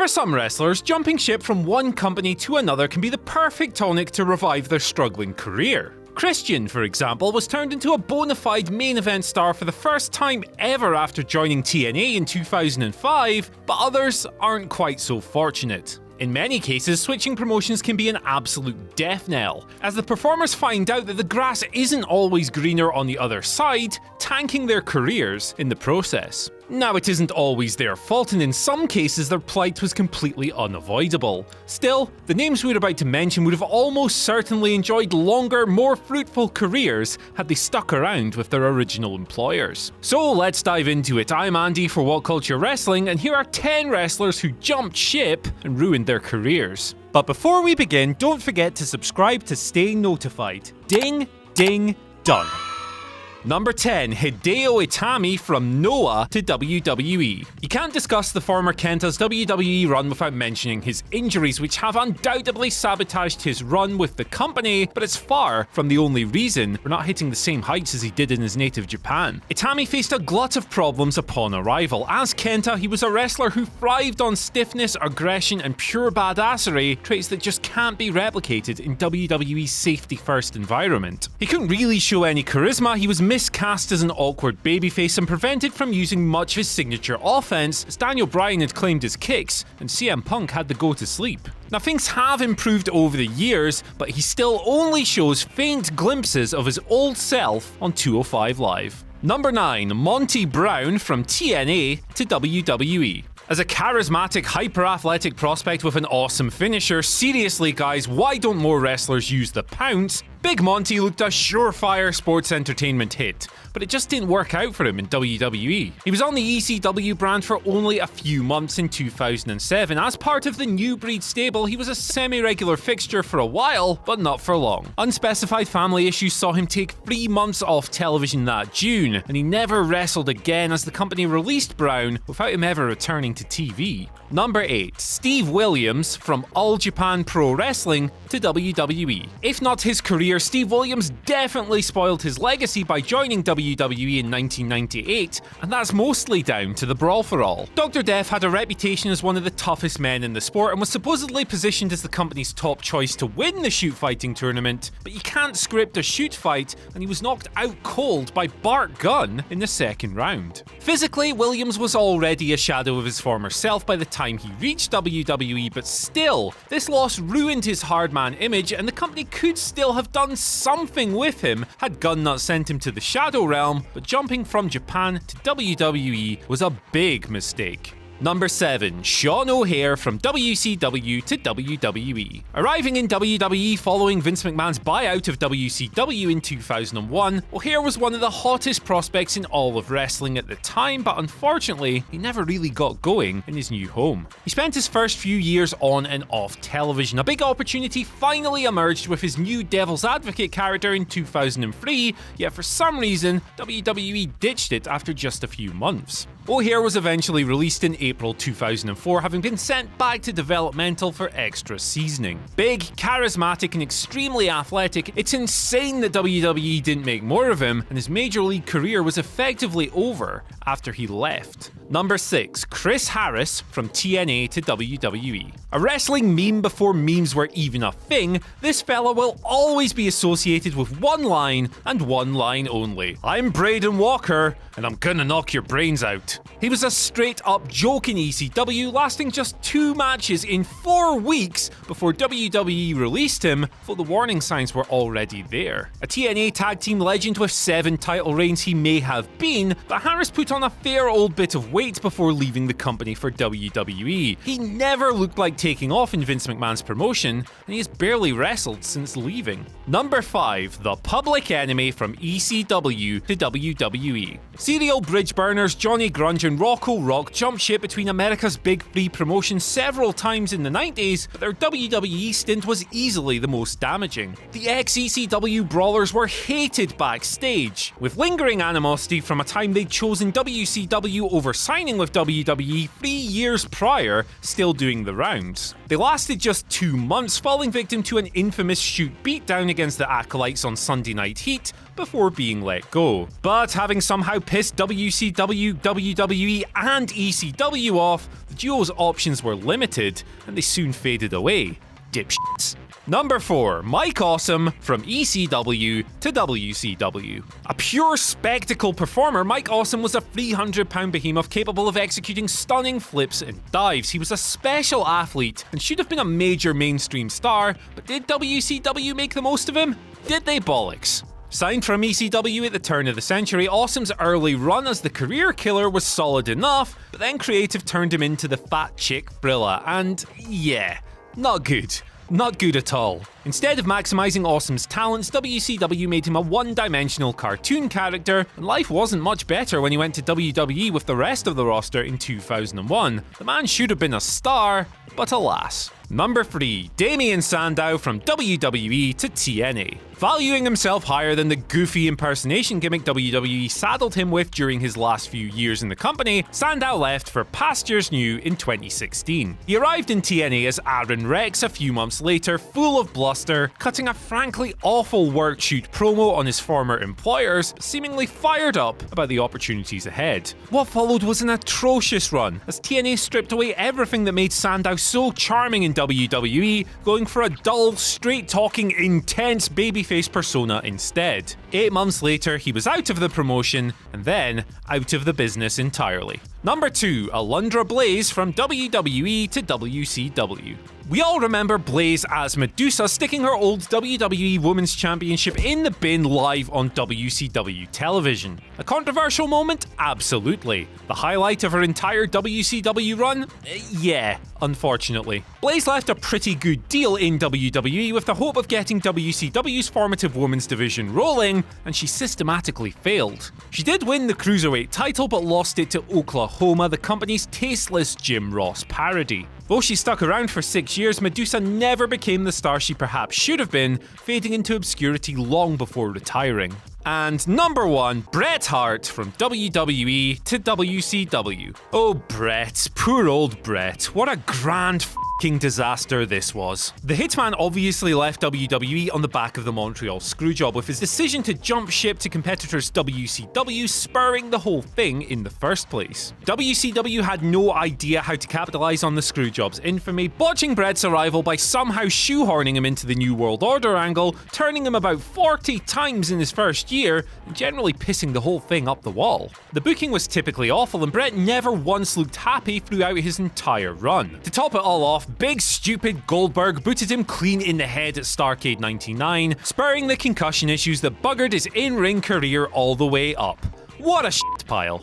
For some wrestlers, jumping ship from one company to another can be the perfect tonic to revive their struggling career. Christian, for example, was turned into a bona fide main event star for the first time ever after joining TNA in 2005, but others aren't quite so fortunate. In many cases, switching promotions can be an absolute death knell, as the performers find out that the grass isn't always greener on the other side, tanking their careers in the process. Now, it isn't always their fault, and in some cases their plight was completely unavoidable. Still, the names we're about to mention would have almost certainly enjoyed longer, more fruitful careers had they stuck around with their original employers. So let's dive into it. I'm Andy for WhatCulture Wrestling, and here are 10 wrestlers who jumped ship and ruined their careers. But before we begin, don't forget to subscribe to stay notified. Ding, ding, done. Number 10, Hideo Itami from Noah to WWE. You can't discuss the former Kenta's WWE run without mentioning his injuries, which have undoubtedly sabotaged his run with the company, but it's far from the only reason we're not hitting the same heights as he did in his native Japan. Itami faced a glut of problems upon arrival. As Kenta, he was a wrestler who thrived on stiffness, aggression, and pure badassery, traits that just can't be replicated in WWE's safety-first environment. He couldn't really show any charisma, he was miscast as an awkward babyface and prevented from using much of his signature offense, as Daniel Bryan had claimed his kicks and CM Punk had to go to sleep. Now, things have improved over the years, but he still only shows faint glimpses of his old self on 205 Live. Number 9, Monty Brown from TNA to WWE. As a charismatic, hyper-athletic prospect with an awesome finisher, seriously guys, why don't more wrestlers use the pounce? Big Monty looked a surefire sports entertainment hit, but it just didn't work out for him in WWE. He was on the ECW brand for only a few months in 2007. As part of the New Breed stable, he was a semi-regular fixture for a while, but not for long. Unspecified family issues saw him take 3 months off television that June, and he never wrestled again as the company released Brown without him ever returning to TV. Number 8, Steve Williams from All Japan Pro Wrestling to WWE. If not his career, Steve Williams definitely spoiled his legacy by joining WWE in 1998, and that's mostly down to the Brawl for All. Dr. Death had a reputation as one of the toughest men in the sport and was supposedly positioned as the company's top choice to win the shoot fighting tournament, but you can't script a shoot fight, and he was knocked out cold by Bart Gunn in the second round. Physically, Williams was already a shadow of his former self by the time he reached WWE, but still, this loss ruined his hardman image, and the company could still have done something with him had Gunn not sent him to the Shadow Realm, but jumping from Japan to WWE was a big mistake. Number 7, Sean O'Haire from WCW to WWE. Arriving in WWE following Vince McMahon's buyout of WCW in 2001, O'Haire was one of the hottest prospects in all of wrestling at the time, but unfortunately, he never really got going in his new home. He spent his first few years on and off television. A big opportunity finally emerged with his new Devil's Advocate character in 2003, yet for some reason, WWE ditched it after just a few months. O'Haire was eventually released in April 2004, having been sent back to developmental for extra seasoning. Big, charismatic, and extremely athletic, it's insane that WWE didn't make more of him, and his major league career was effectively over after he left. Number 6, Chris Harris from TNA to WWE. A wrestling meme before memes were even a thing, this fella will always be associated with one line and one line only. I'm Braden Walker, and I'm gonna knock your brains out. He was a straight-up joke in ECW, lasting just 2 matches in 4 weeks before WWE released him, though the warning signs were already there. A TNA tag team legend with 7 title reigns he may have been, but Harris put on a fair old bit of weight before leaving the company for WWE. He never looked like taking off in Vince McMahon's promotion, and he has barely wrestled since leaving. Number 5, the Public Enemy from ECW to WWE. Serial bridge burners Johnny Grunge and Rocco Rock jumped ship between America's big 3 promotions several times in the 90s, but their WWE stint was easily the most damaging. The ex-ECW brawlers were hated backstage, with lingering animosity from a time they'd chosen WCW over signing with WWE 3 years prior, still doing the rounds. They lasted just 2 months, falling victim to an infamous shoot beatdown against the Acolytes on Sunday Night Heat before being let go. But having somehow pissed WCW, WWE and ECW tell you off, the duo's options were limited, and they soon faded away. Dipshits. Number 4. Mike Awesome from ECW to WCW. A pure spectacle performer, Mike Awesome was a 300-pound behemoth capable of executing stunning flips and dives. He was a special athlete and should have been a major mainstream star, but did WCW make the most of him? Did they bollocks? Signed from ECW at the turn of the century, Awesome's early run as the career killer was solid enough, but then creative turned him into the fat chick Brilla, and yeah, not good. Not good at all. Instead of maximising Awesome's talents, WCW made him a one-dimensional cartoon character, and life wasn't much better when he went to WWE with the rest of the roster in 2001. The man should have been a star, but alas. Number 3. Damien Sandow from WWE to TNA. Valuing himself higher than the goofy impersonation gimmick WWE saddled him with during his last few years in the company, Sandow left for pastures new in 2016. He arrived in TNA as Aaron Rex a few months later, full of bluster, cutting a frankly awful work shoot promo on his former employers, seemingly fired up about the opportunities ahead. What followed was an atrocious run, as TNA stripped away everything that made Sandow so charming in WWE, going for a dull, straight-talking, intense babyface persona instead. 8 months later, he was out of the promotion, and then out of the business entirely. Number 2. Alundra Blaze from WWE to WCW. We all remember Blaze as Medusa sticking her old WWE Women's Championship in the bin live on WCW television. A controversial moment? Absolutely. The highlight of her entire WCW run? Yeah, unfortunately. Blaze left a pretty good deal in WWE with the hope of getting WCW's formative women's division rolling, and she systematically failed. She did win the Cruiserweight title but lost it to Oklahoma, the company's tasteless Jim Ross parody. Though she stuck around for 6 years, Medusa never became the star she perhaps should have been, fading into obscurity long before retiring. And number 1, Bret Hart from WWE to WCW. Oh Bret, poor old Bret, what a grand f***ing disaster this was. The Hitman obviously left WWE on the back of the Montreal Screwjob, with his decision to jump ship to competitors WCW spurring the whole thing in the first place. WCW had no idea how to capitalise on the Screwjob's infamy, botching Bret's arrival by somehow shoehorning him into the New World Order angle, turning him about 40 times in his first year, and generally pissing the whole thing up the wall. The booking was typically awful, and Bret never once looked happy throughout his entire run. To top it all off, big stupid Goldberg booted him clean in the head at Starrcade 99, spurring the concussion issues that buggered his in-ring career all the way up. What a shit pile.